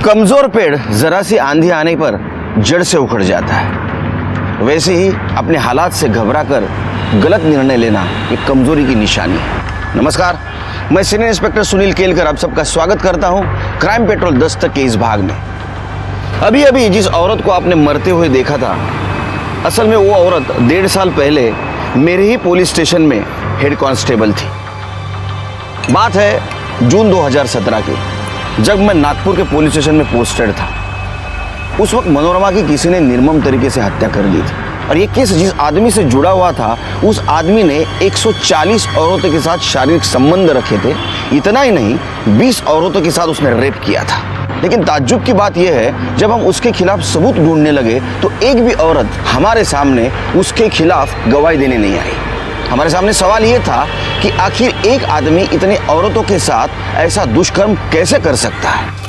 कमजोर पेड़ जरा सी आंधी आने पर जड़ से उखड़ जाता है, वैसे ही अपने हालात से घबराकर गलत निर्णय लेना एक कमजोरी की निशानी है। नमस्कार, मैं सीनियर इंस्पेक्टर सुनील केलकर आप सबका स्वागत करता हूं क्राइम पेट्रोल दस्तक के इस भाग में। अभी अभी जिस औरत को आपने मरते हुए देखा था, असल में वो औरत 1.5 साल पहले मेरे ही पुलिस स्टेशन में हेड कांस्टेबल थी। बात है जून 2017 की, जब मैं नागपुर के पुलिस स्टेशन में पोस्टेड था। उस वक्त मनोरमा की किसी ने निर्मम तरीके से हत्या कर दी थी और ये केस जिस आदमी से जुड़ा हुआ था, उस आदमी ने 140 औरतों के साथ शारीरिक संबंध रखे थे। इतना ही नहीं, 20 औरतों के साथ उसने रेप किया था। लेकिन ताज्जुब की बात यह है, जब हम उसके खिलाफ सबूत ढूंढने लगे तो एक भी औरत हमारे सामने उसके खिलाफ गवाही देने नहीं आई। हमारे सामने सवाल ये था कि आखिर एक आदमी इतनी औरतों के साथ ऐसा दुष्कर्म कैसे कर सकता है।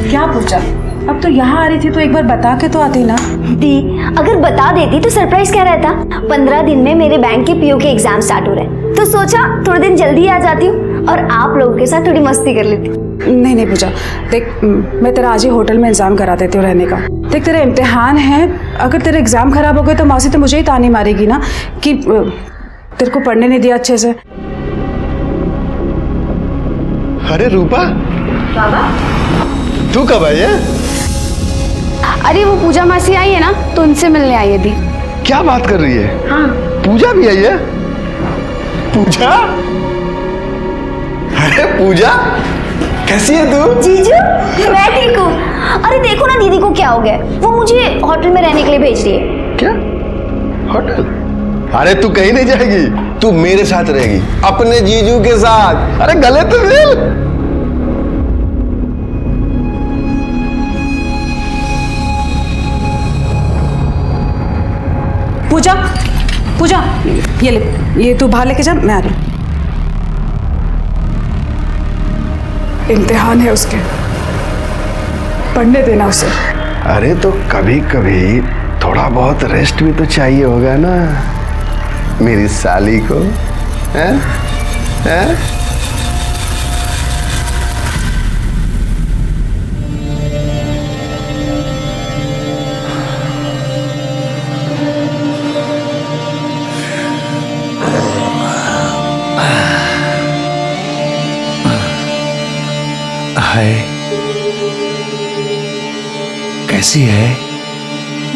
क्या पूछा? अब तो यहाँ आ रही थी तो एक बार बता के तो आती ना। दी, अगर बता देती तो सरप्राइज क्या रहता। 15 दिन में मेरे बैंक के पीओ के एग्जाम स्टार्ट हो रहे हैं, तो सोचा थोड़े दिन जल्दी आ जाती हूँ और आप लोगों के साथ थोड़ी मस्ती कर लेती। नहीं पूजा, देख मैं तेरा आज ही होटल में इंतजाम करा देती हूँ रहने का। देख तेरा इम्तिहान है, अगर तेरा एग्जाम खराब हो गए तो मौसी तो मुझे ही तानी मारेगी ना कि तेरे को पढ़ने नहीं दिया अच्छे से। अरे रूपा, तू कब आई है? अरे वो पूजा मासी आई है ना, तो उनसे मिलने आई है दी। क्या बात कर रही है? हाँ। पूजा भी आई है? पूजा? अरे पूजा, कैसी है तू? जीजू, मैं ठीक हूँ। अरे देखो ना दीदी को क्या हो गया, वो मुझे होटल में रहने के लिए भेज रही है। क्या? होटल? अरे तू कहीं नहीं जाएगी, तू मेरे साथ रहेगी, अपने जीजू के साथ। अरे गले तो मिल। पूजा, पूजा ये ले, ये तू बाहर लेके जा, मैं आ रही हूँ। इम्तिहान है उसके, पढ़ने देना उसे। अरे तो कभी कभी थोड़ा बहुत रेस्ट भी तो चाहिए होगा ना मेरी साली को, हैं? हैं? हाय, कैसी है?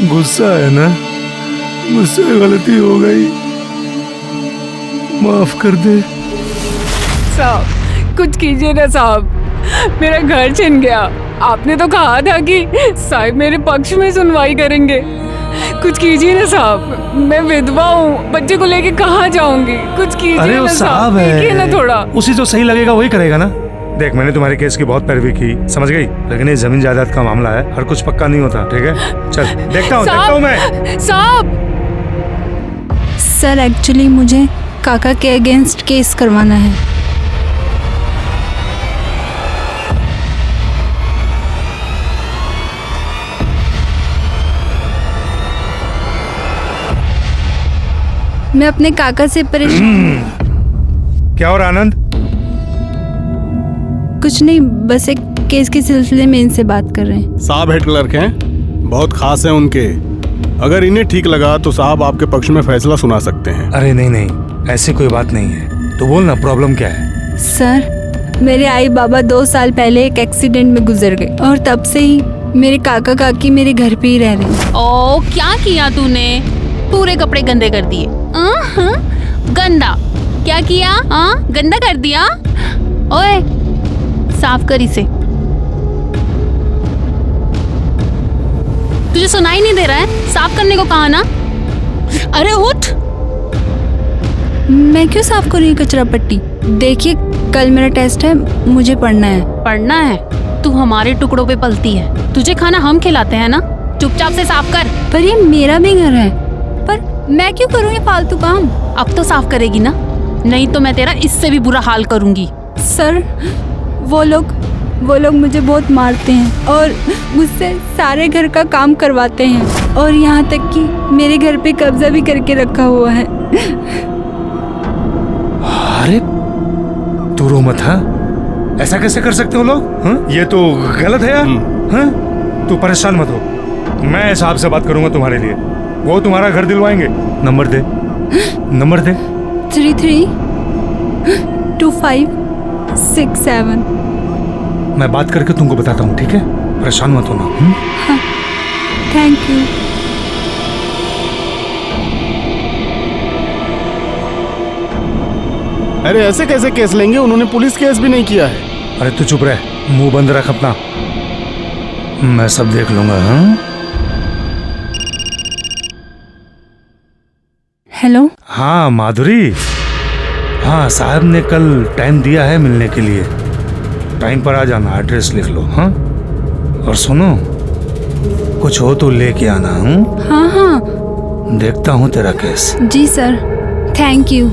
गुस्सा है ना? मुझसे गलती हो गई, माफ कर दे। साहब कुछ कीजिए ना साहब, मेरा घर छिन गया। आपने तो कहा था कि साहब मेरे पक्ष में सुनवाई करेंगे। कुछ कीजिए ना साहब, मैं विधवा हूँ, बच्चे को लेके कहाँ जाऊंगी? कुछ कीजिए अरे वो ना साहब है, देखिए ना थोड़ा। उसी जो सही लगेगा वही करेगा ना। देख, मैंने तुम्हारे केस की बहुत पैरवी की, समझ गई, लेकिन ये जमीन जायदाद का मामला है, हर कुछ पक्का नहीं होता। ठीक है, चल देखता हूँ मैं। साहब सर, एक्चुअली मुझे काका के अगेंस्ट केस करवाना है। मैं अपने काका से परेशान। क्या और आनंद? कुछ नहीं, बस एक केस के सिलसिले में इनसे बात कर रहे हैं। साहब हेड क्लर्क हैं, बहुत खास हैं उनके। अगर इन्हें ठीक लगा तो साहब आपके पक्ष में फैसला सुना सकते हैं। अरे नहीं, ऐसी कोई बात नहीं है, तो बोल ना, प्रॉब्लम क्या है? सर, मेरे आई बाबा 2 साल पहले एक एक्सीडेंट में गुजर गए और तब से ही मेरे काका काकी मेरे घर पे ही रह रहे हैं। ओ, क्या किया तूने? पूरे कपड़े गंदे कर दिए। गंदा क्या किया? गंदा कर दिया। ओए, साफ कर इसे। तुझे सुनाई नहीं दे रहा है? साफ करने को कहा ना। अरे उठ। मैं क्यों साफ करूँ कचरा पट्टी? देखिए कल मेरा टेस्ट है, मुझे पढ़ना है। पढ़ना है? तू हमारे टुकड़ों पे पलती है। तुझे खाना हम खिलाते हैं ना, चुपचाप से साफ कर। पर ये मेरा भी घर है, पर मैं क्यों करूँ ये फालतू काम? अब तो साफ करेगी ना, नहीं तो मैं तेरा इससे भी बुरा हाल करूंगी। सर, वो लोग मुझे बहुत मारते हैं और मुझसे सारे घर का काम करवाते हैं और यहाँ तक कि मेरे घर पे कब्जा भी करके रखा हुआ है। अरे तू रो मत। हाँ, ऐसा कैसे कर सकते हो लोग? हाँ? ये तो गलत है यार। हाँ? तू परेशान मत हो, मैं साहब से बात करूंगा तुम्हारे लिए, वो तुम्हारा घर दिलवाएंगे। नंबर दे, नंबर दे। 332567। मैं बात करके तुमको बताता हूँ, ठीक है? परेशान मत होना। हाँ, थैंक यू। अरे ऐसे कैसे केस लेंगे? उन्होंने पुलिस केस भी नहीं किया है। अरे तू चुप रह, मुंह बंद रख अपना, मैं सब देख लूंगा। हाँ? हेलो। हाँ माधुरी, हाँ साहब ने कल टाइम दिया है मिलने के लिए, टाइम पर आ जाना, एड्रेस लिख लो। हाँ, और सुनो, कुछ हो तो लेके आना। हाँ हाँ, देखता हूँ तेरा केस। जी सर, थैंक यू।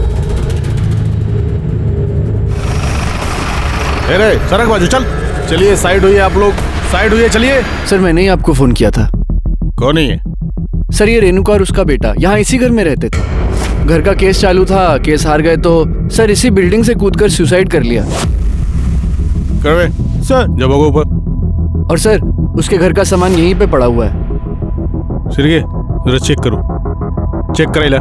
अरे सड़क बाजू चल। चलिए साइड हुई, आप लोग साइड हुई, चलिए। सर मैंने ही आपको फोन किया था। कौन है ये? सर ये रेणुका और उसका बेटा यहाँ इसी घर में रहते थे। घर का केस चालू था, केस हार गए तो सर इसी बिल्डिंग से कूदकर सुसाइड कर लिया। करवे सर, जब होगा ऊपर। और सर उसके घर का सामान यहीं पे पड़ा हुआ है। सिर्गे जरा चेक करो, चेक कराइला।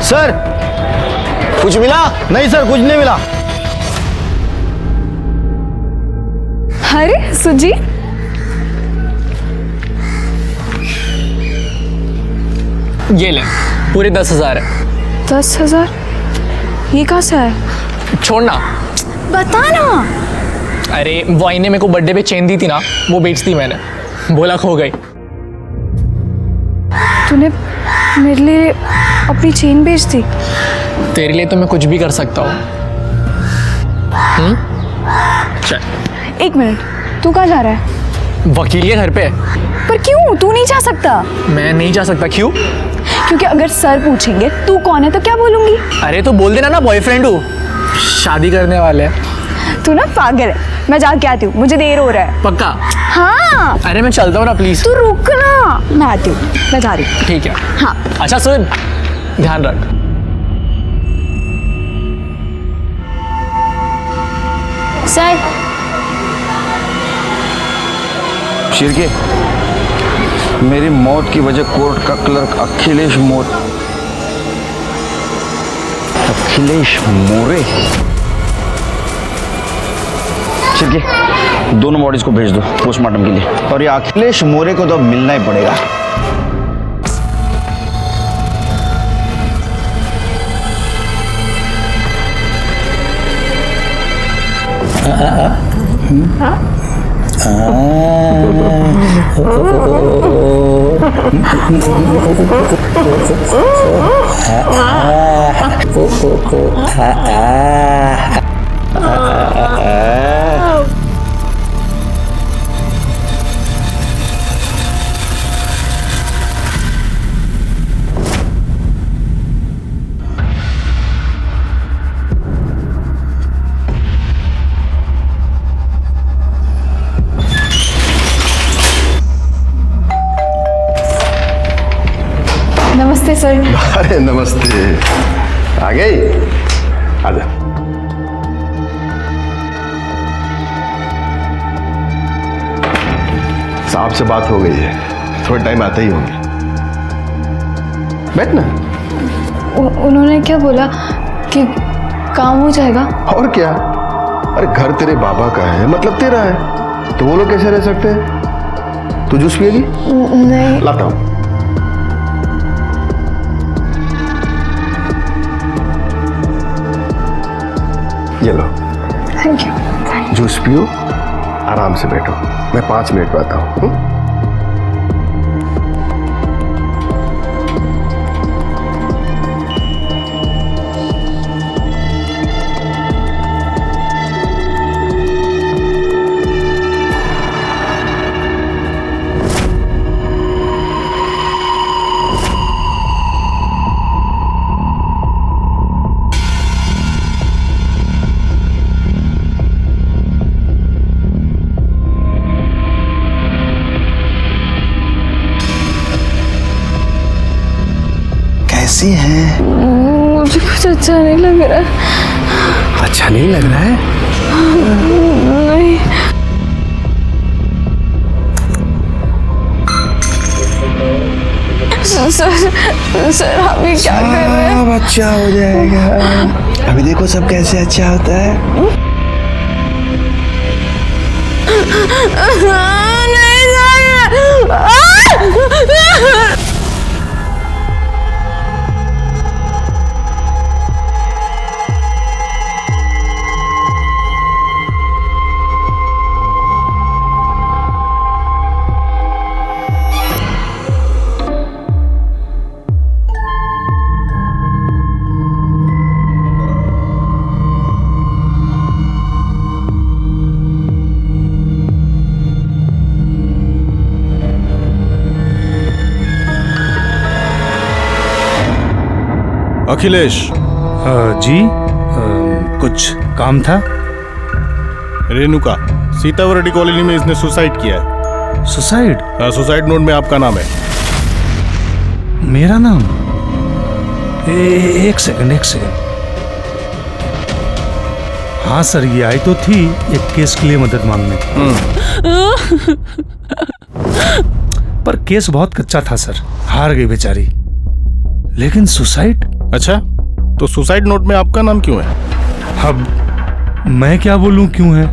सर कुछ मिला? नहीं सर, कुछ नहीं मिला। अरे सुजी, ये ले, पूरे 10,000 है। 10,000? ये कहाँ से है? छोड़ना, बता ना। अरे वो आईने मेरे को बर्थडे पे चेन दी थी ना, वो बेच दी मैंने, बोला खो गई। तूने मेरे लिए अपनी चेन बेच दी? तेरे लिए तो मैं कुछ भी कर सकता हूँ। चल। एक मिनट, तू कहाँ जा रहा है? वकील के घर पे। पर क्यों? तू नहीं जा सकता। मैं नहीं जा सकता, क्यों? क्योंकि अगर सर पूछेंगे तू कौन है तो क्या बोलूंगी? अरे तो बोल देना ना बॉयफ्रेंड हूँ, शादी करने वाले हैं। तू ना पागल है। मैं जाके आती हूँ, मुझे देर हो रहा है। पक्का? हाँ। अरे मैं चलता हूँ ना, प्लीज। तू रुक ना, मैं आती हूँ, मैं जा रही हूँ। ठीक है। हाँ। अच्छा सुन, ध्यान रख। सर शिरके, मेरी मौत की वजह कोर्ट का क्लर्क अखिलेश मोरे। शिरके, दोनों बॉडीज को भेज दो पोस्टमार्टम के लिए, और ये अखिलेश मोरे को तो अब मिलना ही पड़ेगा। नमस्ते सर। अरे नमस्ते, आ गई? आजा। साहब से बात हो गई है, थोड़ा टाइम आते ही होंगे। बैठ ना। उन्होंने क्या बोला कि काम हो जाएगा? और क्या, अरे घर तेरे बाबा का है, मतलब तेरा है, तो वो लोग कैसे रह सकते हैं? तू जूस पिएगी? नहीं। लाता हूँ। ये लो। Thank you. जूस पियो, आराम से बैठो, मैं 5 मिनट में आता हूँ। कैसी हैं? मुझे कुछ अच्छा नहीं लग रहा। अच्छा नहीं लग रहा है? नहीं। सर हम ये क्या कर रहे हैं? सब अच्छा हो जाएगा। अभी देखो सब कैसे अच्छा होता है। नहीं सर। अखिलेश। जी कुछ काम था? रेणुका, सीतावरडी कॉलोनी में इसने सुसाइड किया है। सुसाइड? सुसाइड नोट में आपका नाम है। मेरा नाम? एक सेकंड। हाँ सर, ये आई तो थी एक केस के लिए मदद मांगने। पर केस बहुत कच्चा था सर, हार गई बेचारी। लेकिन सुसाइड? अच्छा, तो सुसाइड नोट में आपका नाम क्यों है? अब मैं क्या बोलूं क्यों है?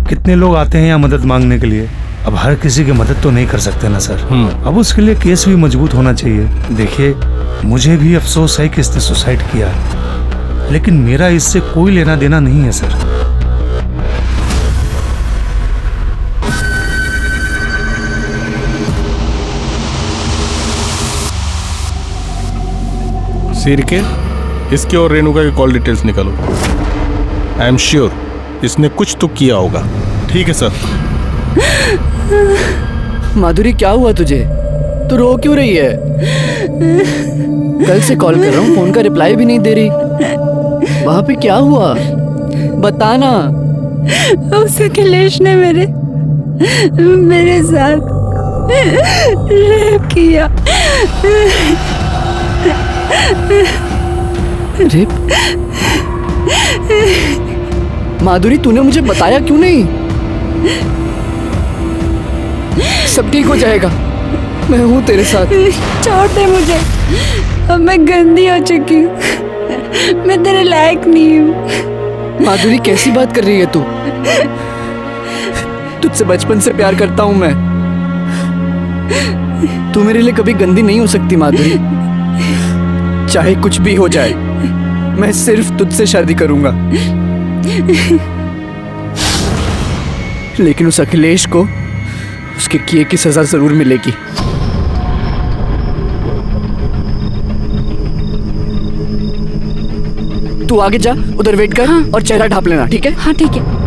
कितने लोग आते हैं यहाँ मदद मांगने के लिए, अब हर किसी की मदद तो नहीं कर सकते ना सर। अब उसके लिए केस भी मजबूत होना चाहिए। देखिए, मुझे भी अफसोस है कि इसने सुसाइड किया, लेकिन मेरा इससे कोई लेना देना नहीं है सर। सिर के इसके और रेणुका के कॉल डिटेल्स निकालो। आई एम श्योर इसने कुछ तो किया होगा। ठीक है सर। माधुरी, क्या हुआ तुझे? तू रो क्यों रही है? कल से कॉल कर रहा हूँ, फोन का रिप्लाई भी नहीं दे रही। वहां पे क्या हुआ? बताना। उस अखिलेश ने मेरे साथ रेप किया। रेप? माधुरी, तूने मुझे बताया क्यों नहीं? सब ठीक हो जाएगा, मैं हूं तेरे साथ। छोड़ दे मुझे, अब मैं गंदी हो चुकी हूँ, मैं तेरे लायक नहीं हूँ। माधुरी, कैसी बात कर रही है तू? तुझसे बचपन से प्यार करता हूं मैं। तू मेरे लिए कभी गंदी नहीं हो सकती माधुरी। चाहे कुछ भी हो जाए, मैं सिर्फ तुझसे शादी करूंगा। लेकिन उस अखिलेश को उसके किए की सजा जरूर मिलेगी। तू आगे जा, उधर वेट कर। हाँ। और चेहरा ढांप लेना, ठीक है? हाँ ठीक है।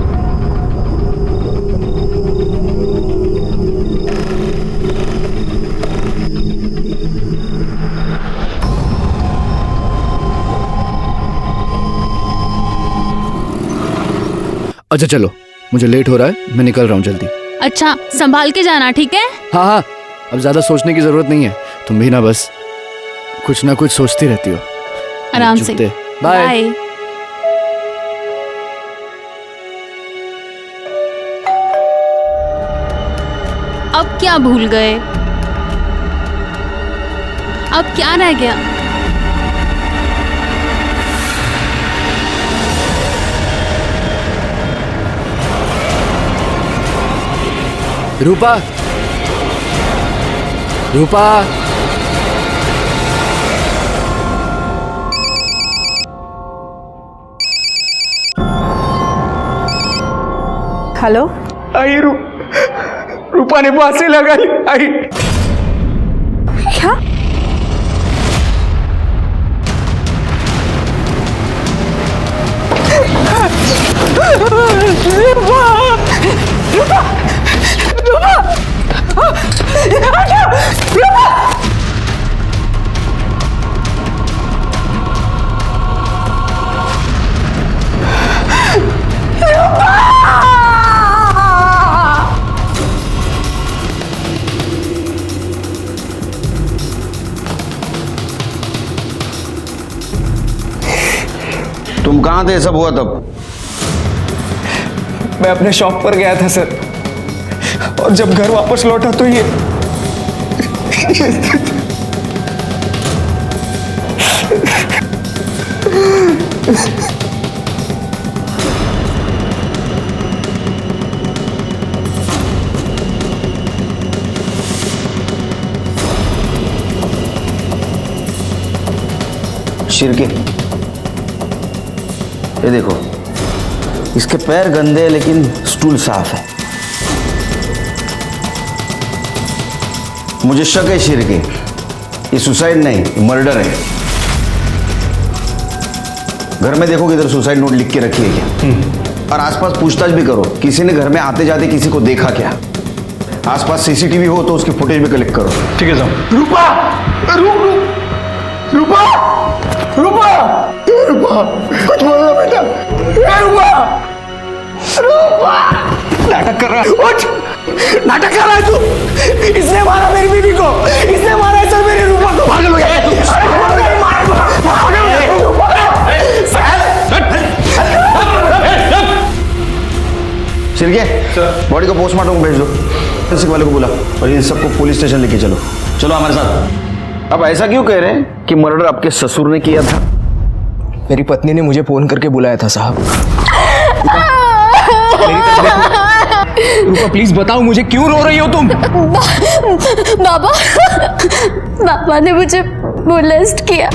अच्छा चलो, मुझे लेट हो रहा है, मैं निकल रहा हूँ जल्दी। अच्छा, संभाल के जाना, ठीक है? हाँ हाँ, अब ज्यादा सोचने की जरूरत नहीं है। तुम भी ना बस कुछ ना कुछ सोचती रहती हो। आराम से। बाय। अब क्या भूल गए? अब क्या रह गया? रूपा, रूपा। हेलो। आई रूपा ने बात लगाई। आई क्या? तुम कहाँ थे सब हुआ तब? मैं अपने शॉप पर गया था सर, और जब घर वापस लौटा तो ये शिरके, ये देखो, इसके पैर गंदे हैं लेकिन स्टूल साफ है। मुझे शक है शिरके, ये सुसाइड नहीं, मर्डर है। घर में देखो किधर सुसाइड नोट लिख के रखी है क्या? और आसपास पूछताछ भी करो, किसी ने घर में आते जाते किसी को देखा क्या? आसपास सीसीटीवी हो तो उसकी फुटेज भी कलेक्ट करो। ठीक है साहब। रूपा, रूपा, रूपा, रूपा, कुछ बोलो बेटा। रूपा, रूपा, नाटक कर रहा है। उठ, नाटक कर रहा है तू। इसने मारा मेरी बीवी को, इसने मारा है सर मेरी रूपा को। पागल हो गया है तू। शिरके, बॉडी को पोस्टमार्टम को भेज दो, फोरेंसिक वाले को बुला और इन सबको पुलिस स्टेशन लेके चलो। चलो हमारे साथ। अब ऐसा क्यों कह रहे हैं कि मर्डर आपके ससुर ने किया था? मेरी पत्नी ने मुझे फोन करके बुलाया था साहब। रूपा प्लीज बताओ मुझे, क्यों रो रही हो तुम? बाबा, पापा ने मुझे मोलेस्ट किया।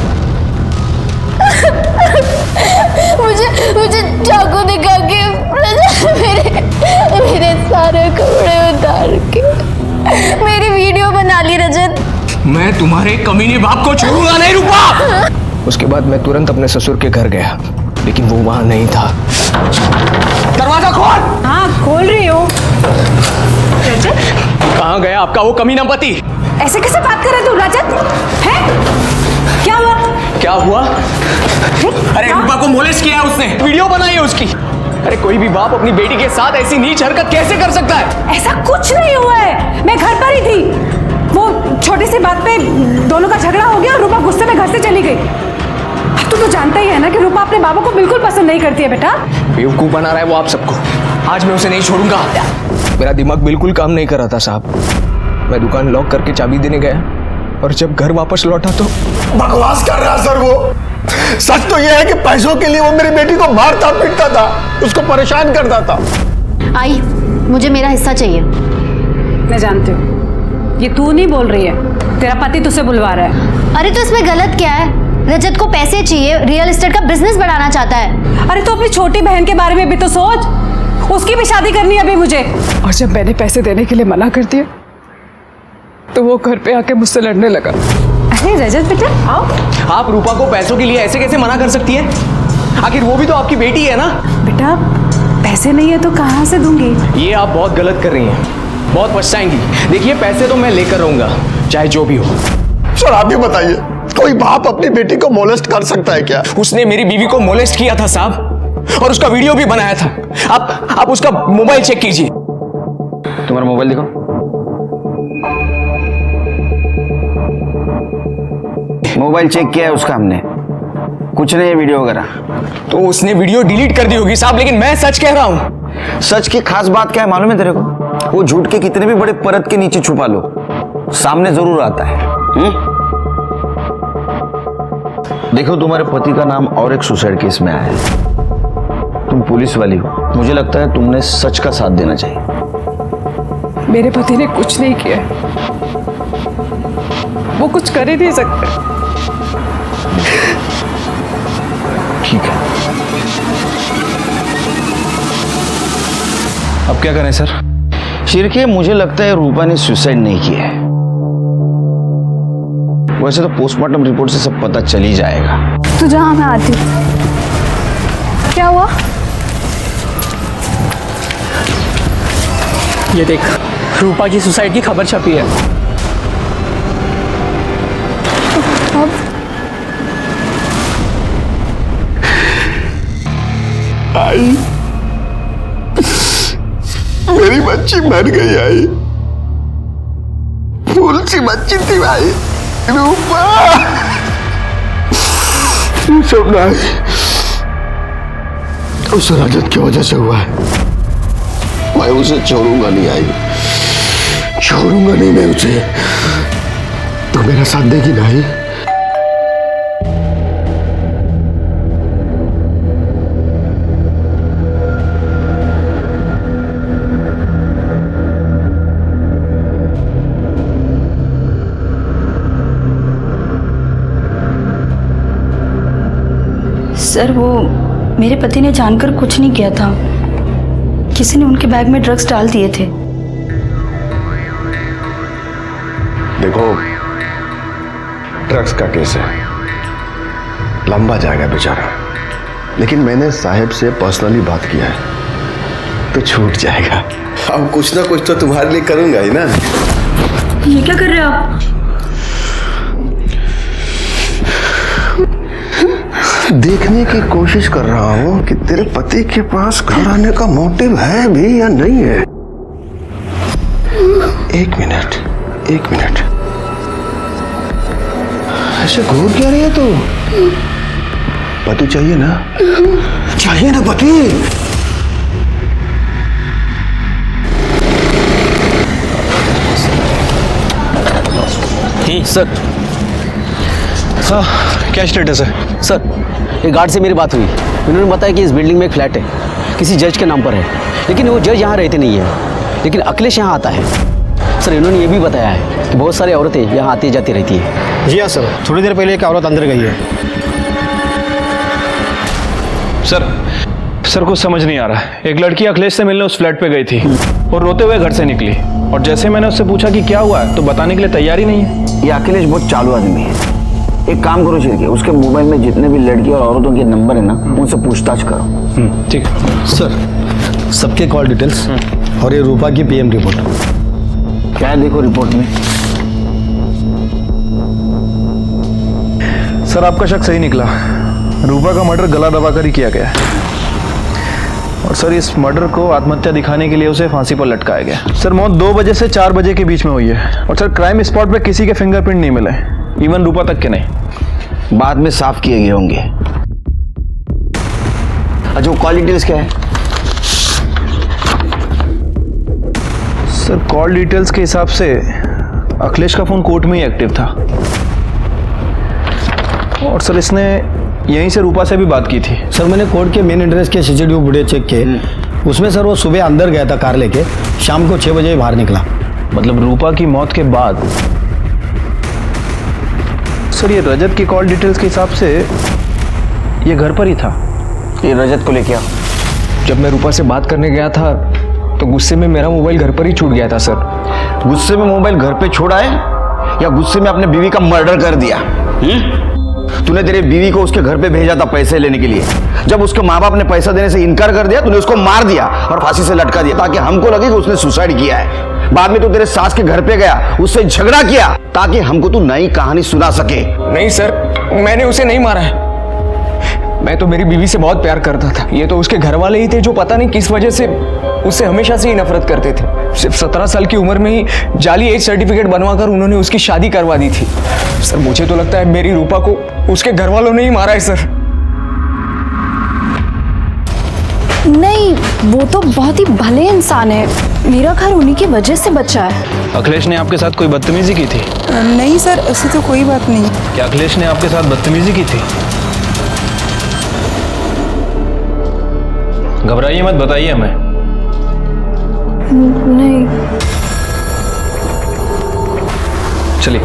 मुझे चाकू दिखा के मेरे सारे कपड़े उतार के मेरी वीडियो बना ली रजत। मैं तुम्हारे कमीने बाप को छोड़ूंगा नहीं रूपा। उसके बाद मैं तुरंत अपने ससुर के घर गया, लेकिन वो वहां नहीं था। दरवाजा खोल। हाँ, खोल रही हूँ। रजत, कहाँ गया आपका वो कमीना पति? ऐसे कैसे बात कर रहे तू रजत? है? क्या हुआ? क्या हुआ? अरे रूपा को मोलेस्ट किया है उसने, वीडियो बनाई है उसकी। अरे कोई भी बाप अपनी बेटी के साथ ऐसी नीच हरकत कैसे कर सकता है? ऐसा कुछ नहीं हुआ है, मैं घर पर ही थी। वो छोटी सी बात पे दोनों का झगड़ा हो गया और रूपा गुस्से में घर से चली गई। अब तू तो जानता ही है ना कि रूपा अपने बाबा को बिल्कुल पसंद नहीं करती है बेटा। बेवकूफ बना रहा है वो आप सबको। आज मैं उसे नहीं छोड़ूंगा। मेरा दिमाग बिल्कुल काम नहीं कर रहा था साहब। मैं दुकान लॉक करके चाबी देने गया और जब घर वापस लौटा तो बकवास कर रहा सर वो। सच तो ये है कि पैसों के लिए वो मेरी बेटी को मारता पीटता था, उसको परेशान करता था। आई, मुझे मेरा हिस्सा चाहिए। मैं जानती हूँ, ये तू नहीं बोल रही है, तेरा पति तुझसे बुलवा रहा है। अरे तो इसमें गलत क्या है? रजत को पैसे चाहिए, रियल एस्टेट का बिजनेस बढ़ाना चाहता है। अरे तो अपनी छोटी बहन के बारे में भी तो सोच, उसकी भी शादी करनी है अभी मुझे। और जब मैंने पैसे देने के लिए मना कर दिया तो वो घर पे आके मुझसे लड़ने लगा। अरे रजत बेटा आओ। आप रूपा को पैसों के लिए ऐसे कैसे मना कर सकती है? आखिर वो भी तो आपकी बेटी है ना। बेटा पैसे नहीं है तो कहाँ से दूंगी? ये आप बहुत गलत कर रही हैं, बहुत पछताएंगी। देखिए पैसे तो मैं लेकर रहूंगा, चाहे जो भी हो। सर आप ही बताइए, कोई बाप अपनी बेटी को मोलेस्ट कर सकता है क्या? उसने मेरी बीवी को मोलेस्ट किया था साहब, और उसका वीडियो भी बनाया था। आप उसका मोबाइल चेक कीजिए। तुम्हारा मोबाइल दिखाओ। मोबाइल चेक किया है उसका हमने, कुछ नहीं है वीडियो वगैरह। तो उसने वीडियो डिलीट कर दी होगी साहब, लेकिन मैं सच कह रहा हूं। सच की खास बात क्या है मालूम है तेरे को? वो झूठ के कितने भी बड़े परत के नीचे छुपा लो, सामने जरूर आता है। देखो तुम्हारे पति का नाम और एक सुसाइड केस में आया है। तुम पुलिस वाली हो, मुझे लगता है तुमने सच का साथ देना चाहिए। मेरे पति ने कुछ नहीं किया, वो कुछ कर ही नहीं सकते। ठीक है, अब क्या करें सर? शिरके, मुझे लगता है रूपा ने सुसाइड नहीं किया है। वैसे तो पोस्टमार्टम रिपोर्ट से सब पता चल ही जाएगा। तू जहाँ, मैं आती हूँ। क्या हुआ? ये देख, रूपा की सुसाइड की खबर छपी है। अब आई, मेरी बच्ची मर गई। आई, फूल सी बच्ची थी भाई, रूपा। सब ना उस रजत की वजह से हुआ है। मैं उसे छोड़ूंगा नहीं। आई, छोड़ूंगा नहीं मैं उसे। तो मेरा साथ देगी ना? आई, सर, वो मेरे पति ने जानकर कुछ नहीं किया था। किसी ने उनके बैग में ड्रग्स डाल दिए थे। देखो, ड्रग्स का केस है, लंबा जाएगा बेचारा, लेकिन मैंने साहब से पर्सनली बात किया है तो छूट जाएगा। अब कुछ ना कुछ तो तुम्हारे लिए करूंगा ही ना। ये क्या कर रहे हो आप? देखने की कोशिश कर रहा हूं कि तेरे पति के पास घर आने का मोटिव है भी या नहीं है। एक मिनट, एक मिनट, ऐसे घूर क्या रही है तू? पति चाहिए ना? चाहिए ना पति? सर, हाँ, क्या स्टेटस है? सर, एक गार्ड से मेरी बात हुई। उन्होंने बताया कि इस बिल्डिंग में एक फ्लैट है, किसी जज के नाम पर है, लेकिन वो जज यहाँ रहते नहीं है, लेकिन अखिलेश यहाँ आता है। सर, इन्होंने ये भी बताया है कि बहुत सारी औरतें यहाँ आती जाती रहती है। जी हाँ सर, थोड़ी देर पहले एक औरत अंदर गई है। सर कुछ समझ नहीं आ रहा है। एक लड़की अखिलेश से मिलने उस फ्लैट पे गई थी और रोते हुए घर से निकली, और जैसे मैंने उससे पूछा कि क्या हुआ है तो बताने के लिए तैयार ही नहीं है। ये अखिलेश बहुत चालू आदमी है। एक काम करो शिरके, उसके मोबाइल में जितने भी लड़की और औरतों के नंबर है ना, उनसे पूछताछ करो। ठीक सर, सबके कॉल डिटेल्स और ये रूपा की पीएम रिपोर्ट। क्या है देखो रिपोर्ट में? सर, आपका शक सही निकला। रूपा का मर्डर गला दबाकर ही किया गया है, और सर इस मर्डर को आत्महत्या दिखाने के लिए उसे फांसी पर लटकाया गया। सर, मौत 2 बजे से 4 बजे के बीच में हुई है, और सर क्राइम स्पॉट पे किसी के फिंगरप्रिंट नहीं मिले, इवन रूपा तक के नहीं। बाद में साफ किए गए होंगे। अच्छा, वो कॉल डिटेल्स क्या है? सर, कॉल डिटेल्स के हिसाब से अखिलेश का फोन कोर्ट में ही एक्टिव था, और सर इसने यहीं से रूपा से भी बात की थी। सर, मैंने कोर्ट के मेन एड्रेस के सीसीटीवी फुटेज चेक किए, उसमें सर वो सुबह अंदर गया था कार लेके, शाम को 6 बजे बाहर निकला। मतलब रूपा की मौत के बाद। सर, ये रजत की कॉल डिटेल्स के हिसाब से ये घर पर ही था। ये रजत को लेके आओ। जब मैं रूपा से बात करने गया था तो गुस्से में मेरा मोबाइल घर पर ही छूट गया था सर। गुस्से में मोबाइल घर पे छोड़ा है या गुस्से में अपने बीवी का मर्डर कर दिया? तूने तेरे बीवी को उसके घर पे भेजा था पैसे लेने के लिए। जब उसके माँ बाप ने पैसा देने से इनकार कर दिया, तूने उसको मार दिया और फांसी से लटका दिया ताकि हमको लगे कि उसने सुसाइड किया है। बाद में तू तेरे सास के घर पे गया, उससे झगड़ा किया ताकि हमको तू नई कहानी सुना सके। नहीं सर, मैंने उसे नहीं मारा है। मैं तो मेरी बीवी से बहुत प्यार करता था। ये तो उसके घर वाले ही थे जो पता नहीं किस वजह से उससे हमेशा से ही नफरत करते थे। सिर्फ 17 साल की उम्र में ही जाली एज सर्टिफिकेट बनवाकर उन्होंने उसकी शादी करवा दी थी। सर, मुझे तो लगता है मेरी रूपा को उसके घर वालों ने ही मारा है सर। नहीं, वो तो बहुत ही भले इंसान है। मेरा घर उन्हीं की वजह से बचा है। अखिलेश ने आपके साथ कोई बदतमीजी की थी? नहीं सर, ऐसी तो कोई बात नहीं। क्या अखिलेश ने आपके साथ बदतमीजी की थी? घबराइए मत, बताइए हमें। नहीं। चलिए।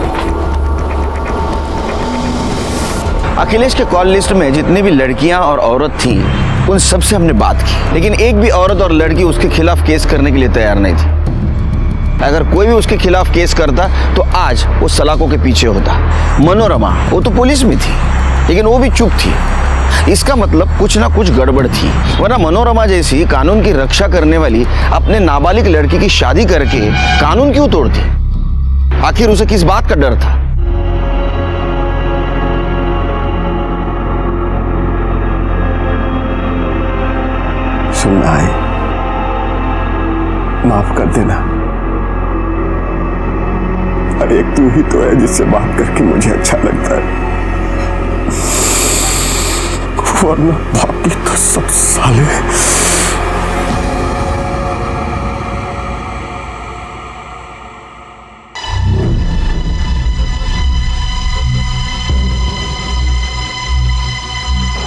अखिलेश के कॉल लिस्ट में जितनी भी लड़कियां और औरत थी उन सबसे हमने बात की, लेकिन एक भी औरत और लड़की उसके खिलाफ केस करने के लिए तैयार नहीं थी। अगर कोई भी उसके खिलाफ केस करता तो आज वो सलाखों के पीछे होता। मनोरमा वो तो पुलिस में थी, लेकिन वो भी चुप थी। इसका मतलब कुछ ना कुछ गड़बड़ थी, वरना मनोरमा जैसी कानून की रक्षा करने वाली अपने नाबालिग लड़की की शादी करके कानून क्यों तोड़ती? आखिर उसे किस बात का डर था? सुनना है, माफ कर देना। अरे एक तू ही तो है जिससे बात करके मुझे अच्छा लगता है, वरना बाकी तो सब साले।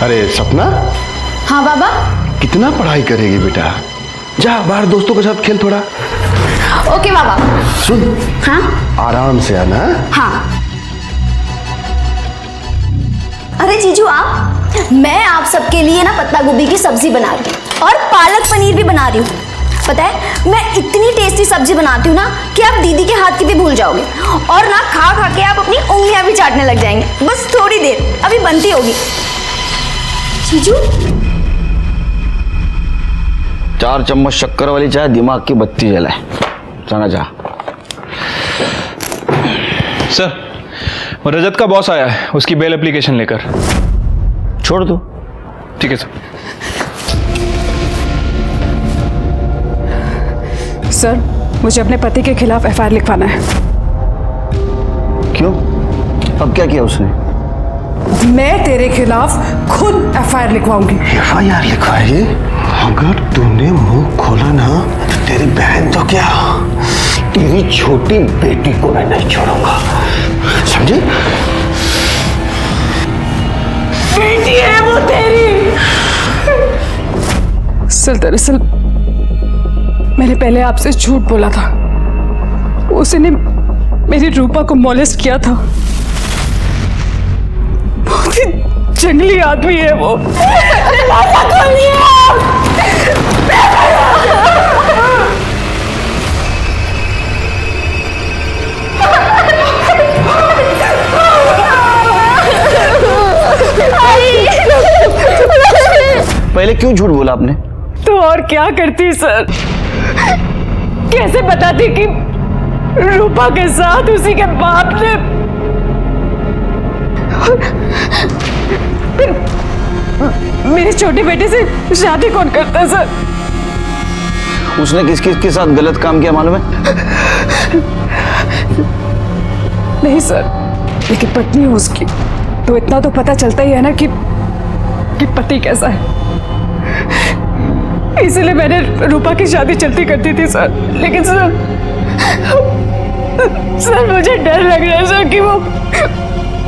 अरे सपना। हाँ बाबा। कितना पढ़ाई करेगी बेटा? जा बाहर दोस्तों के साथ खेल थोड़ा। ओके बाबा। सुन। हाँ आराम से आना। हाँ। अरे जीजू आप, मैं आप सबके लिए ना पत्ता गोभी की सब्जी बना रही हूँ और पालक पनीर भी बना रही हूँ। पता है मैं इतनी टेस्टी सब्जी बनाती हूँ ना कि आप दीदी के हाथ की भी भूल जाओगे, और ना खा खा के आप अपनी उंगलियां भी चाटने लग जाएंगे। बस थोड़ी देर, अभी बनती होगी। जीजू 4 चम्मच शक्कर वाली चाय दिमाग की बत्ती जलाए। जाना चाह। सर, वो रजत का बॉस आया है, उसकी बेल एप्लीकेशन लेकर। छोड़ दो। ठीक है सर। सर मुझे अपने पति के खिलाफ एफआईआर लिखवाना है। क्यों? अब क्या किया उसने? मैं तेरे खिलाफ खुद एफआईआर लिखवाऊंगी। एफआईआर लिखवाएगी? अगर तूने मुंह खोला ना तो तेरी बहन तो क्या, तेरी छोटी बेटी को मैं नहीं छोड़ूंगा, समझे? बेटी है वो तेरी। सर दरअसल मैंने पहले आपसे झूठ बोला था। उसने मेरी रूपा को मॉलेस्ट किया था। बहुत ही जंगली आदमी है वो। पहले क्यों झूठ बोला आपने? तो और क्या करती सर? कैसे बताती कि रूपा के साथ उसी के बाप ने मेरे छोटे बेटे से शादी कौन करता है सर? उसने किस किस के साथ गलत काम किया मालूम है? नहीं सर, लेकिन पत्नी है उसकी, तो इतना तो पता चलता ही है ना कि पति कैसा है। इसलिए मैंने रूपा की शादी चलती करती थी सर। लेकिन सर मुझे डर लग रहा है सर कि वो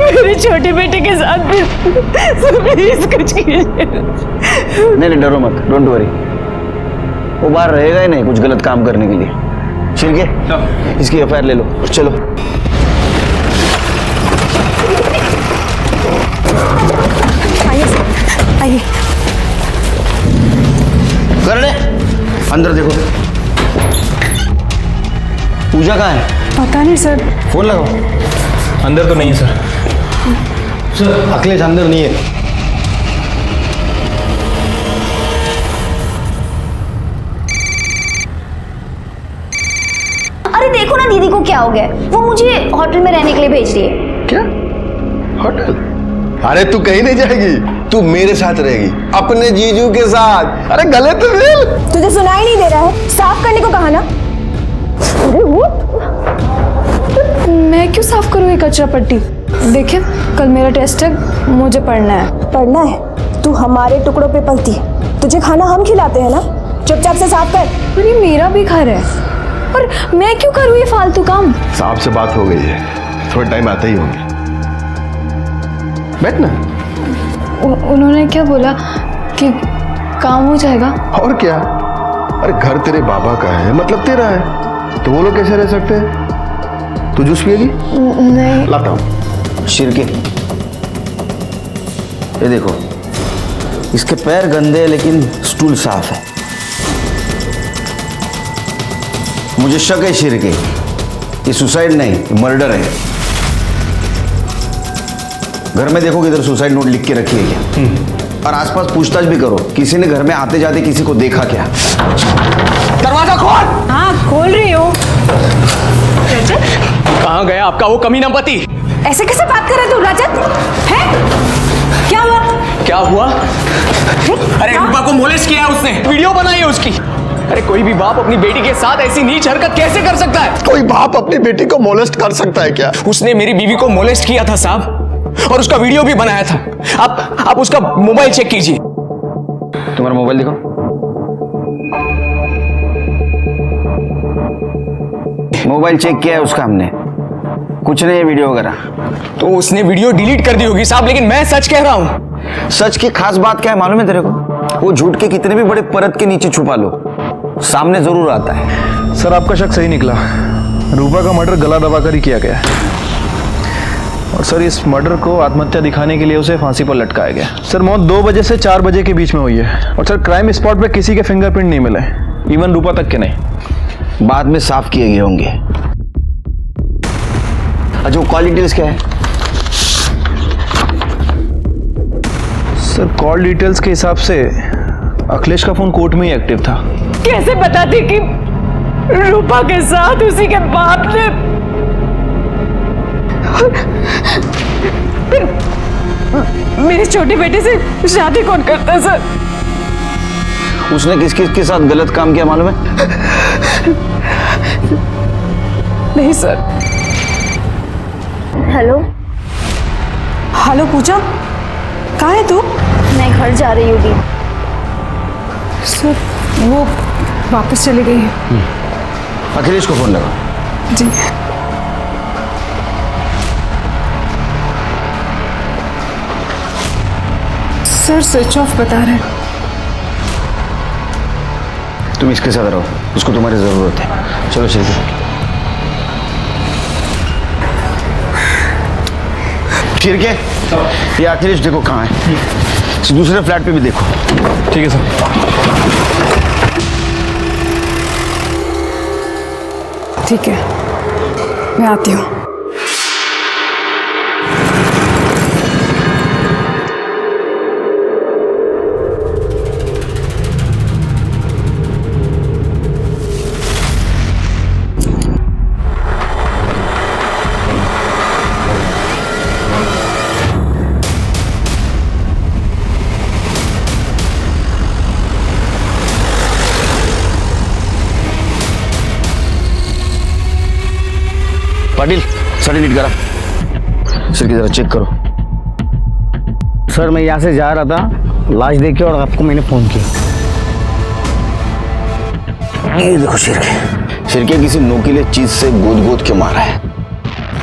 मेरे छोटे बेटे के साथ भी। प्लीज कुछ कीजिए। नहीं डरो मत, डोंट वरी। वो बाहर रहेगा ही नहीं कुछ गलत काम करने के लिए। छिड़के इसकी एफआईआर ले लो, चलो। आइए। कर ले, अंदर देखो। पूजा कहाँ है? पता नहीं सर। फोन लगाओ। अंदर तो नहीं है सर। सर अखिलेश अंदर नहीं है। अरे देखो ना दीदी को क्या हो गया, वो मुझे होटल में रहने के लिए भेज रही है। क्या होटल? अरे तू कहीं नहीं जाएगी, तू मेरे साथ रहेगी, अपने जीजू के साथ। अरे गले तो मिल। तुझे सुनाई नहीं दे रहा है? साफ करने को कहा ना। अरे वो मैं क्यों साफ करूँ ये कचरा पट्टी? देखिए कल मेरा टेस्ट है, मुझे पढ़ना है। पढ़ना है? तू हमारे टुकड़ों पे पलती है, तुझे खाना हम खिलाते हैं ना, चुपचाप से साफ कर। पर ये मेरा भी घर है, और मैं क्यों करूँ ये फालतू काम? साहब से बात हो गई है, थोड़ा टाइम आते ही होंगे। बैठ ना। उन्होंने क्या बोला कि काम हो जाएगा? और क्या, अरे घर तेरे बाबा का है, मतलब तेरा है, तो वो लोग कैसे रह सकते हैं? तू जूस पिएगी? नहीं। लाता हूँ। शिरके ये देखो, इसके पैर गंदे हैं लेकिन स्टूल साफ है। मुझे शक है शिर के, ये सुसाइड नहीं मर्डर है। घर में देखो किधर सुसाइड नोट लिख के रखी है क्या, और आसपास पूछताछ भी करो, किसी ने घर में आते जाते किसी को देखा क्या। दरवाजा खोल। हाँ खोल रही हो। कहाँ गया आपका वो कमीना पति? ऐसे कैसे बात कर रहे तू रजत? है क्या हुआ? क्या हुआ? अरे रूपा को मोलेस्ट किया है उसने, वीडियो बनाई है उसकी। अरे कोई भी बाप अपनी बेटी के साथ ऐसी नीच हरकत कैसे कर सकता है? कोई बाप अपनी बेटी को मोलेस्ट कर सकता है क्या? उसने मेरी बीवी को मोलेस्ट किया था साहब, और उसका वीडियो भी बनाया था। आप उसका मोबाइल चेक कीजिए। तुम्हारा मोबाइल दिखाओ। मोबाइल चेक किया है उसका हमने, कुछ नहीं है वीडियो वगैरह। तो उसने वीडियो डिलीट कर दी होगी साहब, लेकिन मैं सच कह रहा हूं। सच की खास बात क्या है मालूम है तेरे को? वो झूठ के कितने भी बड़े परत के नीचे छुपा लो, सामने जरूर आता है। सर आपका शक सही निकला। रूपा का मर्डर गला दबाकर ही किया गया है। और सर इस मर्डर को आत्महत्या दिखाने के लिए उसे फांसी पर लटकाया गया। सर मौत 2 बजे से 4 बजे के बीच में हुई है। और सर क्राइम स्पॉट पे किसी के फिंगरप्रिंट नहीं मिले, इवन रूपा तक के नहीं। बाद में साफ किए गए होंगे। अच्छा वो कॉल डिटेल्स क्या है? सर कॉल डिटेल्स के हिसाब से अखिलेश का फोन कोर्ट में ही एक्टिव था। कैसे बता दी कि रूपा के साथ उसी के बाप ने मेरे छोटे बेटे से शादी कौन करता है सर? उसने किस किस के साथ गलत काम किया मालूम है? नहीं सर। हेलो हेलो पूजा, कहाँ है तू? मैं घर जा रही हूँ दी। सर वो वापस चली गई है। अखिलेश को फोन लगा। जी सर स्विच ऑफ बता रहे हैं। तुम इसके साथ रहो, उसको तुम्हारी जरूरत है। चलो चलिए। ठीक है, ये अखिलेश देखो कहाँ है, दूसरे फ्लैट पे भी देखो। ठीक है सर। ठीक है मैं आती हूँ। पाटिल सर्टिफिकेट करा, सर की जरा चेक करो। सर मैं यहाँ से जा रहा था, लाश देख के और आपको मैंने फ़ोन किया। ये देखो शिरके किसी नोकीले चीज से गोद गोद के मारा है।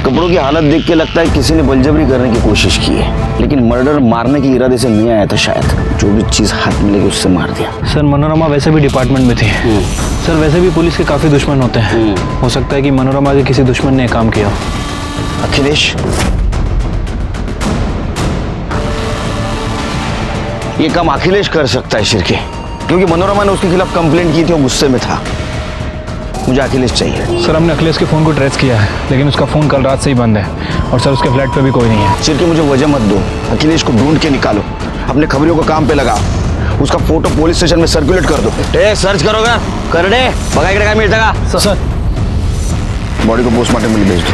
कपड़ों की हालत देख के लगता है किसी ने बलजबरी करने की कोशिश की है, लेकिन मर्डर मारने के इरादे से नहीं आया था शायद। जो भी चीज हाथ में लेके उससे मार दिया। सर मनोरमा वैसे भी डिपार्टमेंट में थी। सर वैसे भी पुलिस के काफ़ी दुश्मन होते हैं। हो सकता है कि मनोरमा के किसी दुश्मन ने काम किया। अखिलेश ये काम अखिलेश कर सकता है शिरके, क्योंकि मनोरमा ने उसके खिलाफ कंप्लेंट की थी और गुस्से में था। मुझे अखिलेश चाहिए। सर हमने अखिलेश के फ़ोन को ट्रेस किया है, लेकिन उसका फ़ोन कल रात से ही बंद है। और सर उसके फ्लैट पे भी कोई नहीं है। शिरके मुझे वजह मत दो, अखिलेश को ढूंढ के निकालो, अपने खबरियों को काम पे लगा, उसका फोटो पुलिस स्टेशन में सर्कुलेट कर दो। सर्च करोगे कर दे, बघा इकडे काय मिळतं का? सर बॉडी को पोस्टमार्टम के लिए भेज दो।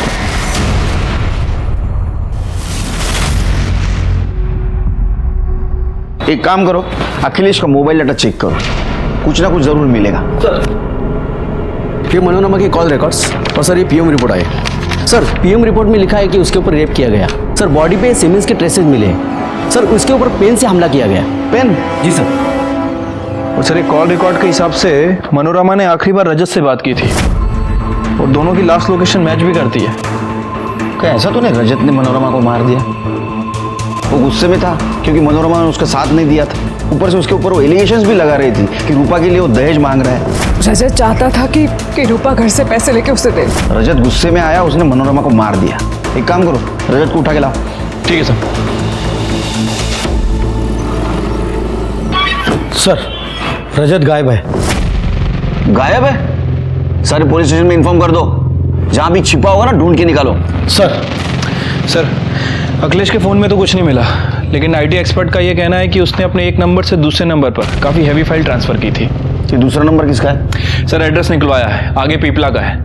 एक काम करो, अखिलेश का मोबाइल डाटा चेक करो, कुछ ना कुछ जरूर मिलेगा। ये मनोरमा के कॉल रिकॉर्ड्स और सर ये पीएम रिपोर्ट आई। सर पीएम रिपोर्ट में लिखा है कि उसके ऊपर रेप किया गया। सर बॉडी पे सीमेंस के ट्रेसेस मिले। सर उसके ऊपर पेन से हमला किया गया। पेन? जी सर। और सर एक कॉल रिकॉर्ड के हिसाब से मनोरमा ने आखिरी बार रजत से बात की थी, और दोनों की लास्ट लोकेशन मैच भी करती है। क्या ऐसा तो नहीं रजत ने मनोरमा को मार दिया? वो गुस्से में था क्योंकि मनोरमा ने उसका साथ नहीं दिया था। ऊपर से उसके ऊपर वो एलिगेशंस भी लगा रही थी कि रूपा के लिए वो दहेज मांग रहा है। रजत चाहता था कि रूपा घर से पैसे लेके उसे दे। रजत गुस्से में आया, उसने मनोरमा को मार दिया। एक काम करो, रजत को उठा के लाओ। ठीक है सर। सर रजत गायब है। गायब है? सारे पुलिस स्टेशन में इन्फॉर्म कर दो, जहां भी छिपा होगा ना ढूंढ के निकालो। सर अखिलेश के फ़ोन में तो कुछ नहीं मिला, लेकिन आईटी एक्सपर्ट का ये कहना है कि उसने अपने एक नंबर से दूसरे नंबर पर काफ़ी हैवी फाइल ट्रांसफ़र की थी। ये दूसरा नंबर किसका है? सर एड्रेस निकलवाया है, आगे पीपला का है।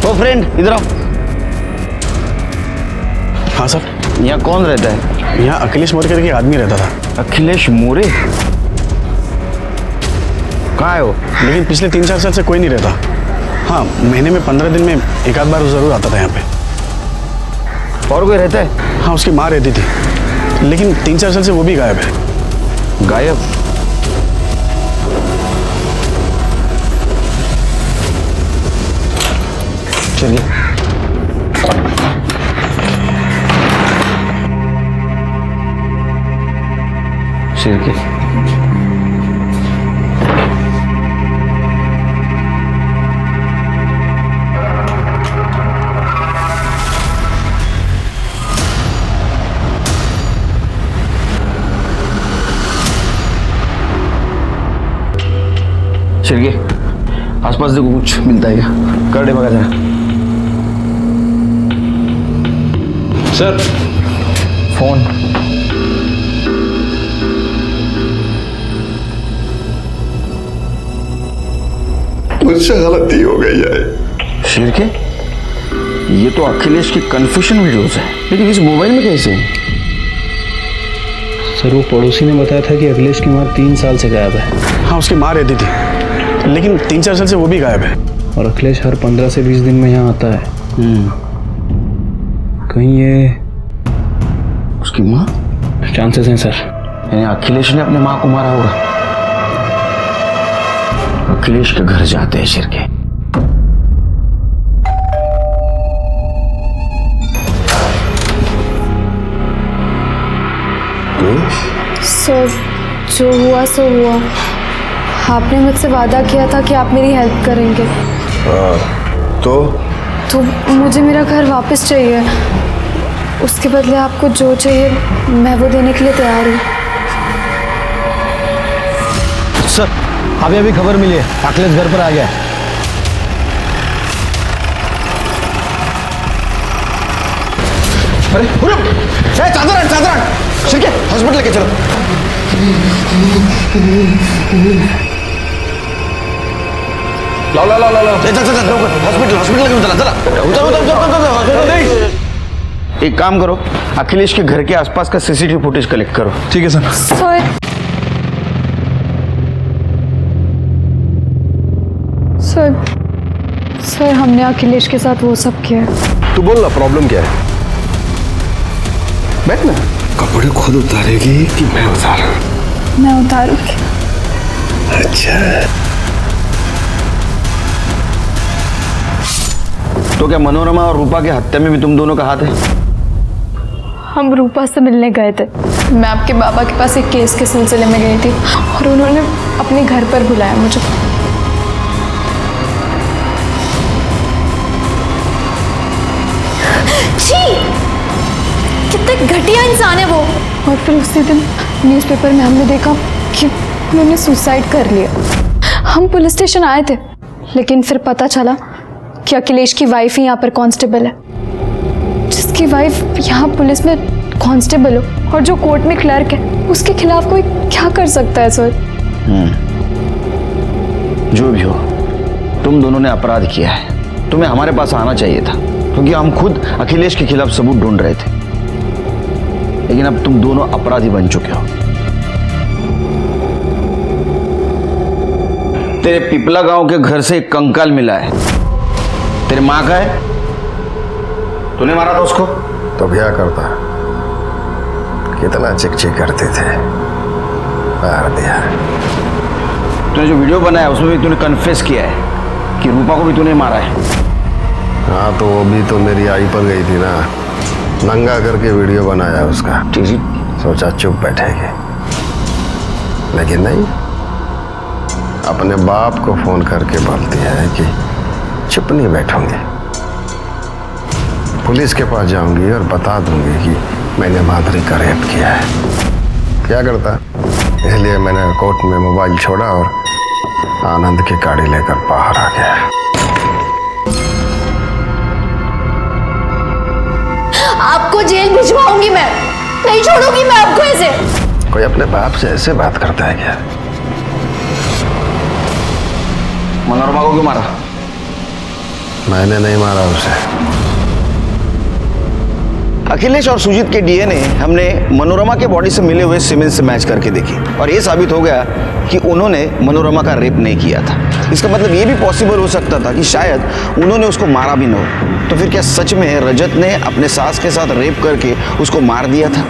ओ फ्रेंड, इधर आओ। हाँ सर। यहाँ कौन रहता है? यहाँ अखिलेश मोरे करके एक आदमी रहता था। अखिलेश मोरे? कहाँ है वो? लेकिन पिछले 3-4 साल से कोई नहीं रहता। हाँ, महीने में 15 दिन में एक आध बार जरूर आता था यहाँ पे। और कोई रहता है? हाँ, उसकी माँ रहती थी, लेकिन 3-4 साल से वो भी गायब है। गायब? चलिए। शिरके, शिरके, आसपास देखो कुछ मिलता है क्या? कर दे बगा जरा। Sir phone. मुझसे गलती हो गई है। शिरके, ये तो अखिलेश की कन्फेशन वीडियोस है, लेकिन इस मोबाइल में कैसे? सर वो पड़ोसी ने बताया था कि अखिलेश की माँ 3 साल से गायब है। हाँ, उसकी माँ रहती थी, लेकिन 3-4 साल से वो भी गायब है। और अखिलेश हर 15 से 20 दिन में यहाँ आता है। कहीं ये उसकी माँ? चांसेस हैं सर। यानी अखिलेश ने अपने माँ को मारा होगा। अखिलेश के घर जाते हैं शिरके। सर, जो हुआ सो हुआ। आपने मुझसे वादा किया था कि आप मेरी हेल्प करेंगे। तो मुझे मेरा घर वापस चाहिए। उसके बदले आपको जो चाहिए मैं वो देने के लिए तैयार हूँ। सर अभी खबर मिली है, अखिलेश घर पर आ गया है। अरे चादर शिरके, हॉस्पिटल लेके चलो। ला हॉस्पिटल लेके चला। एक काम करो, अखिलेश के घर के आसपास का सीसीटीवी फुटेज कलेक्ट करो। ठीक है सर। सर हमने अखिलेश के साथ वो सब किया है। तू बोल ना, प्रॉब्लम क्या है? बैठ ना। कपड़े खुद उतारेगी कि मैं उतारूं? मैं उतारूंगी। अच्छा, तो क्या मनोरमा और रूपा की हत्या में भी तुम दोनों का हाथ है? हम रूपा से मिलने गए थे। मैं आपके बाबा के पास एक केस के सिलसिले में गई थी और उन्होंने अपने घर पर बुलाया मुझे। कितने घटिया इंसान है वो। और फिर उसी दिन न्यूज़पेपर में हमने देखा कि उन्होंने सुसाइड कर लिया। हम पुलिस स्टेशन आए थे, लेकिन फिर पता चला कि अखिलेश की वाइफ ही यहाँ पर कांस्टेबल है। जिसकी वाइफ यहाँ पुलिस में कांस्टेबल हो और जो कोर्ट में क्लर्क है, उसके खिलाफ कोई क्या कर सकता है सर? जो भी हो, तुम दोनों ने अपराध किया है। तुम्हें हमारे पास आना चाहिए था, क्योंकि हम खुद अखिलेश के खिलाफ सबूत ढूंढ रहे थे। लेकिन अब तुम दोनों अपराधी बन चुके हो। तेरे पिपला गांव के घर से एक कंकाल मिला है। तेरे माँ का है? तूने मारा था उसको? तो क्या करता? कितना चिक करते थे, मार दिया। तूने जो वीडियो बनाया उसमें भी तूने कन्फेस किया है कि रूपा को भी तूने मारा है। हाँ, तो वो भी तो मेरी आई पर गई थी ना। नंगा करके वीडियो बनाया उसका। सोचा चुप बैठेगी, लेकिन नहीं, अपने बाप को फोन करके बोलती है कि चुप नहीं बैठूंगी, पुलिस के पास जाऊंगी और बता दूंगी कि मैंने माधुरी का रेप किया है। क्या करता, इसलिए मैंने कोर्ट में मोबाइल छोड़ा और आनंद की गाड़ी लेकर बाहर आ गया। आपको जेल भिजवाऊंगी मैं, नहीं छोड़ूंगी मैं आपको ऐसे। कोई अपने बाप से ऐसे बात करता है क्या? मनोरमा को क्यों मारा? मैंने नहीं मारा उसे। अखिलेश और सुजीत के डीएनए हमने मनोरमा के बॉडी से मिले हुए सीमेंट से मैच करके देखी और ये साबित हो गया कि उन्होंने मनोरमा का रेप नहीं किया था। इसका मतलब ये भी पॉसिबल हो सकता था कि शायद उन्होंने उसको मारा भी न हो। तो फिर क्या सच में रजत ने अपने सास के साथ रेप करके उसको मार दिया था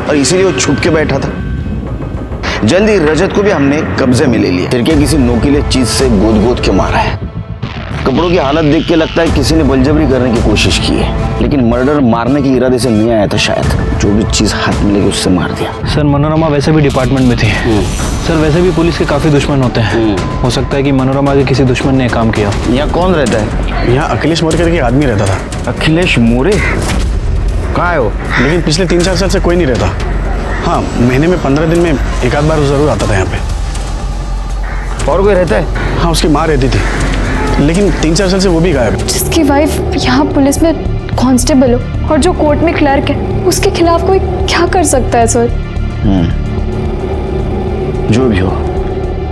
और इसीलिए वो छुप के बैठा था? जल्दी रजत को भी हमने कब्जे में ले लिया। फिर क्या किसी नोकीले चीज से गोद के मारा है। कपड़ों की हालत देख के लगता है किसी ने बलजबरी करने की कोशिश की है, लेकिन मर्डर मारने के इरादे से नहीं आया था। शायद जो भी चीज हाथ में लेके उससे मार दिया। सर मनोरमा वैसे भी डिपार्टमेंट में थी। सर वैसे भी पुलिस के काफी दुश्मन होते हैं। हो सकता है कि मनोरमा के किसी दुश्मन ने काम किया। यहाँ कौन रहता है? यहाँ अखिलेश मोरे करके आदमी रहता था। अखिलेश मोरे कहाँ है वो? लेकिन पिछले 3-4 साल से कोई नहीं रहता। हाँ, महीने में 15 दिन में एक आध बार जरूर आता था यहाँ पे। और कोई रहता है? हाँ, उसकी माँ रहती थी, लेकिन 3-4 साल से वो भी गायब है। जिसकी वाइफ यहाँ पुलिस में कांस्टेबल हो और जो कोर्ट में क्लर्क है, उसके खिलाफ कोई क्या कर सकता है सर? जो भी हो,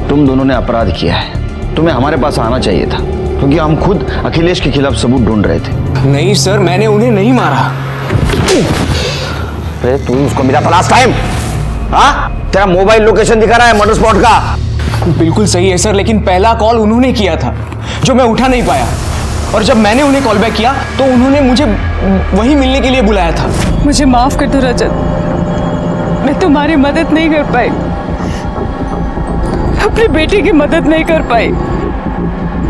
तुम दोनों ने अपराध किया है। तुम्हें हमारे पास आना चाहिए था, क्योंकि हम खुद अखिलेश के खिलाफ सबूत ढूंढ रहे थे। नहीं सर, मैंने उन्हें नहीं मारा। अरे तू उसको मिला था लास्ट टाइम? हाँ, तेरा मोबाइल लोकेशन दिखा रहा है मर्डर स्पॉट का। बिल्कुल सही है सर, लेकिन पहला कॉल उन्होंने किया था जो मैं उठा नहीं पाया, और जब मैंने उन्हें कॉल बैक किया तो उन्होंने मुझे वहीं मिलने के लिए बुलाया था। मुझे माफ कर दो रजत, मैं तुम्हारी मदद नहीं कर पाई, अपनी बेटी की मदद नहीं कर पाई।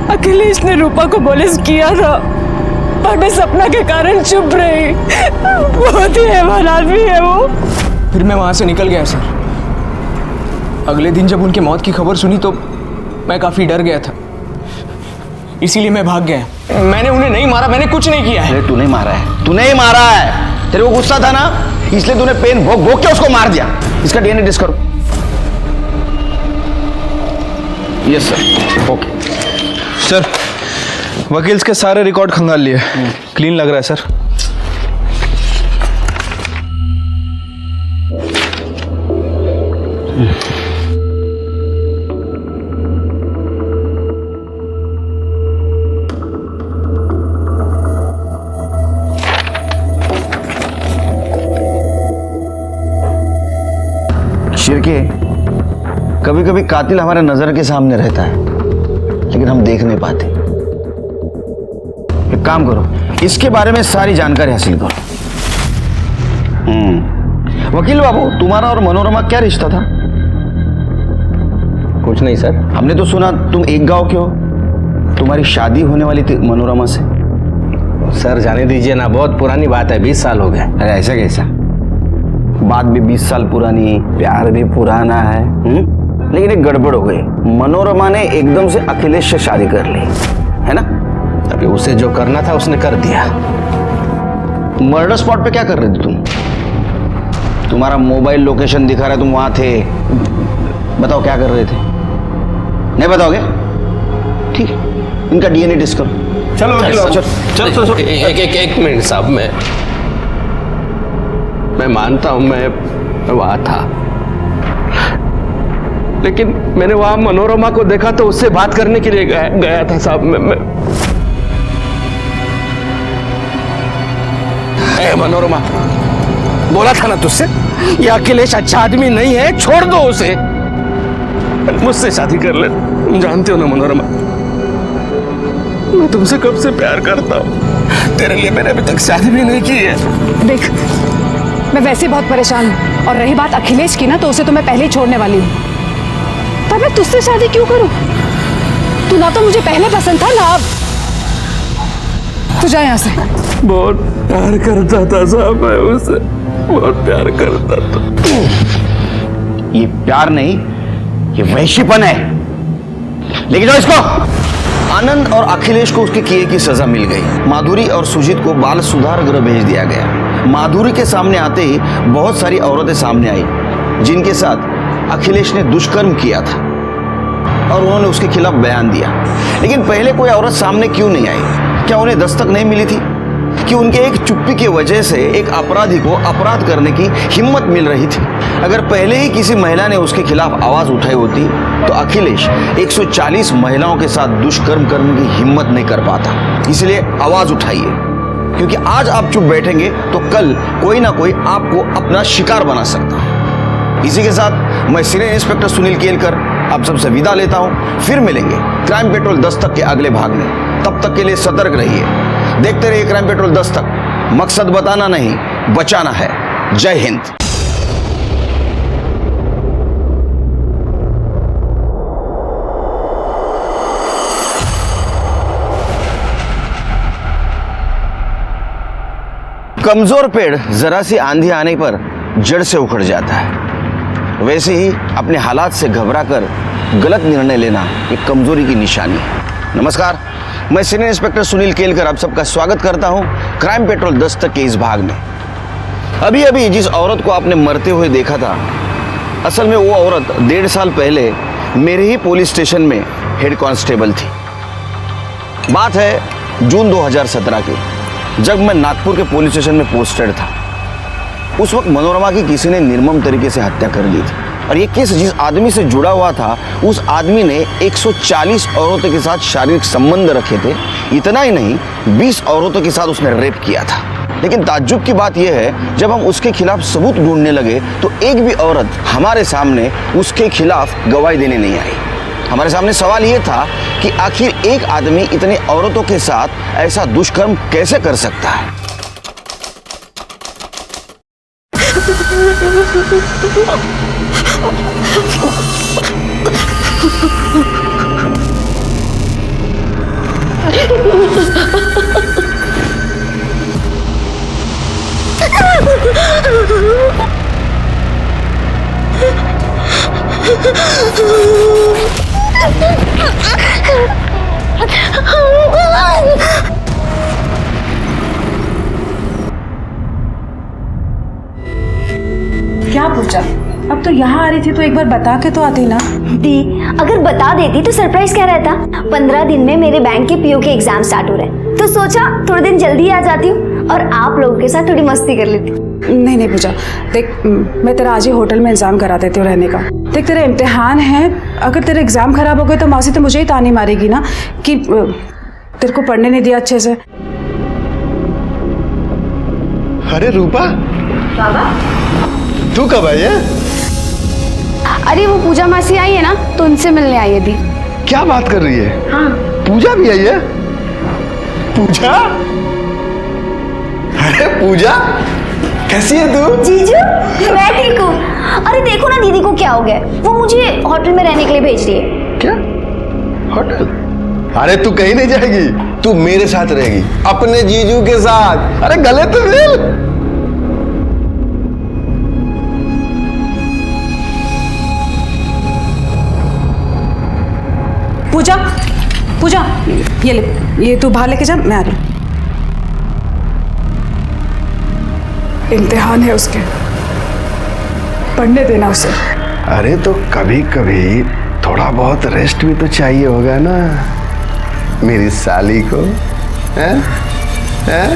अखिलेश ने रूपा को पुलिस किया था, पर मैं सपना के कारण चुप रही। बहुत ही हैवान आदमी है वो। फिर मैं वहां से निकल गया सर। अगले दिन जब उनकी मौत की खबर सुनी तो मैं काफी डर गया था, इसीलिए मैं भाग गया। मैंने उन्हें नहीं मारा, मैंने कुछ नहीं किया है। तूने मारा है, तूने ही मारा है। तेरे को गुस्सा था ना, इसलिए तूने पेन भोग के उसको मार दिया। इसका डीएनए टेस्ट करो। Yes sir, okay sir. वकील के सारे रिकॉर्ड खंगाल लिए, क्लीन लग रहा है सर। शिरके, कभी कभी कातिल हमारे नजर के सामने रहता है, लेकिन हम देख नहीं पाते। एक काम करो, इसके बारे में सारी जानकारी हासिल करो। वकील बाबू, तुम्हारा और मनोरमा क्या रिश्ता था? कुछ नहीं सर। हमने तो सुना तुम एक गांव के हो, तुम्हारी शादी होने वाली थी मनोरमा से। सर जाने दीजिए ना, बहुत पुरानी बात है, 20 साल हो गए। अरे ऐसा कैसा? बात भी 20 साल पुरानी, प्यार भी पुराना है। लेकिन एक गड़बड़ हो गई, मनोरमा ने एकदम से अखिलेश से शादी कर ली, है ना? अभी उसे जो करना था उसने कर दिया। मर्डर स्पॉट पे क्या कर रहे थे तुम? तुम्हारा मोबाइल लोकेशन दिखा रहा है, तुम वहां थे। बताओ क्या कर रहे थे? नहीं बताओगे? ठीक है, इनका डीएनए टेस्ट करो। चलो वकील बाबू, चलो। एक मिनट साहब, मैं मानता हूं मैं वहां था, लेकिन मैंने वहां मनोरमा को देखा तो उससे बात करने के लिए गया था साहब। मैं मनोरमा, बोला था ना तुझसे, ये अखिलेश अच्छा आदमी नहीं है, छोड़ दो उसे, मुझसे शादी कर ले। तुम जानते हो ना मनोरमा, मैं तुमसे कब से प्यार करता हूं। तेरे लिए मैंने अभी तक शादी भी नहीं की है। देख, मैं वैसे बहुत परेशान हूँ, और रही बात अखिलेश की ना, तो उसे तो मैं पहले ही छोड़ने वाली हूँ। पर मैं तुझसे शादी क्यों करूँ? तू ना तो मुझे पहले पसंद था ना अब। तू जा यहाँ से। बहुत प्यार करता था साहब, मैं उसे बहुत प्यार करता था। ये प्यार नहीं, ये वैश्यपन है। लेकिन जाओ इसको। आनंद और अखिलेश को उसके किए की सजा मिल गई। माधुरी और सुजीत को बाल सुधार गृह भेज दिया गया। माधुरी के सामने आते ही बहुत सारी औरतें सामने आई जिनके साथ अखिलेश ने दुष्कर्म किया था और उन्होंने उसके खिलाफ बयान दिया। लेकिन पहले कोई औरत सामने क्यों नहीं आई? क्या उन्हें दस्तक नहीं मिली थी कि उनके एक चुप्पी की वजह से एक अपराधी को अपराध करने की हिम्मत मिल रही थी? अगर पहले ही किसी महिला ने उसके खिलाफ आवाज उठाई होती तो अखिलेश 140 महिलाओं के साथ दुष्कर्म करने की हिम्मत नहीं कर पाता। इसलिए आवाज उठाइए, क्योंकि आज आप चुप बैठेंगे तो कल कोई ना कोई आपको अपना शिकार बना सकता है। इसी के साथ मैं सीनियर इंस्पेक्टर सुनील केलकर आप सबसे विदा लेता हूं। फिर मिलेंगे क्राइम पेट्रोल दस्तक के अगले भाग में। तब तक के लिए सतर्क रहिए, देखते रहिए क्राइम पेट्रोल दस्तक। मकसद बताना नहीं, बचाना है। जय हिंद। कमजोर पेड़ जरा सी आंधी आने पर जड़ से उखड़ जाता है। वैसे ही अपने हालात से घबराकर गलत निर्णय लेना एक कमजोरी की निशानी है। नमस्कार, मैं सीनियर इंस्पेक्टर सुनील केलकर आप सबका स्वागत करता हूं क्राइम पेट्रोल दस्तक के इस भाग में। अभी अभी जिस औरत को आपने मरते हुए देखा था, असल में वो औरत 1.5 साल पहले मेरे ही पुलिस स्टेशन में हेड कांस्टेबल थी। बात है जून 2017 की, जब मैं नागपुर के पुलिस स्टेशन में पोस्टेड था। उस वक्त मनोरमा की किसी ने निर्मम तरीके से हत्या कर ली थी और ये केस जिस आदमी से जुड़ा हुआ था, उस आदमी ने 140 औरतों के साथ शारीरिक संबंध रखे थे। इतना ही नहीं, 20 औरतों के साथ उसने रेप किया था। लेकिन ताज्जुब की बात यह है, जब हम उसके खिलाफ सबूत ढूंढने लगे तो एक भी औरत हमारे सामने उसके खिलाफ गवाही देने नहीं आई। हमारे सामने सवाल ये था कि आखिर एक आदमी इतनी औरतों के साथ ऐसा दुष्कर्म कैसे कर सकता है। क्या पूछा? अब तो यहाँ आ रही थी तो एक बार बता के तो आती ना। दी, अगर बता देती तो सरप्राइज क्या रहता। 15 दिन में मेरे बैंक के पीओ के एग्जाम स्टार्ट हो रहे हैं, तो सोचा थोड़े दिन जल्दी आ जाती हूँ और आप लोगों के साथ थोड़ी मस्ती कर लेती। नहीं पूजा, देख मैं तेरा आज ही होटल में इंतजाम करा देती हूँ रहने का। देख तेरा इम्तिहान है, अगर तेरे एग्जाम खराब हो गए तो मौसी तो मुझे ही तानी मारेगी ना कि तेरे को पढ़ने नहीं दिया अच्छे से। अरे रूपा, तू कब आई है? अरे वो पूजा मासी आई है ना, तो उनसे मिलने आई है दी। क्या बात कर रही है? हाँ। पूजा भी आई है? पूजा? अरे पूजा, कैसी है तू? जीजू, मैं ठीक हूँ। अरे देखो ना दीदी को क्या हो गया, वो मुझे होटल में रहने के लिए भेज रही है। क्या? होटल? अरे तू कहीं नहीं जाएगी, तू मेरे साथ रहेगी, अपने जीजू के साथ। अरे गले तो मिल। पूजा, पूजा, ये ले, ये तू बाहर लेके जा, मैं आ रही हूँ। इम्तिहान है उसके, पढ़ने देना उसे। अरे तो कभी कभी थोड़ा बहुत रेस्ट भी तो चाहिए होगा ना मेरी साली को, हैं? हैं?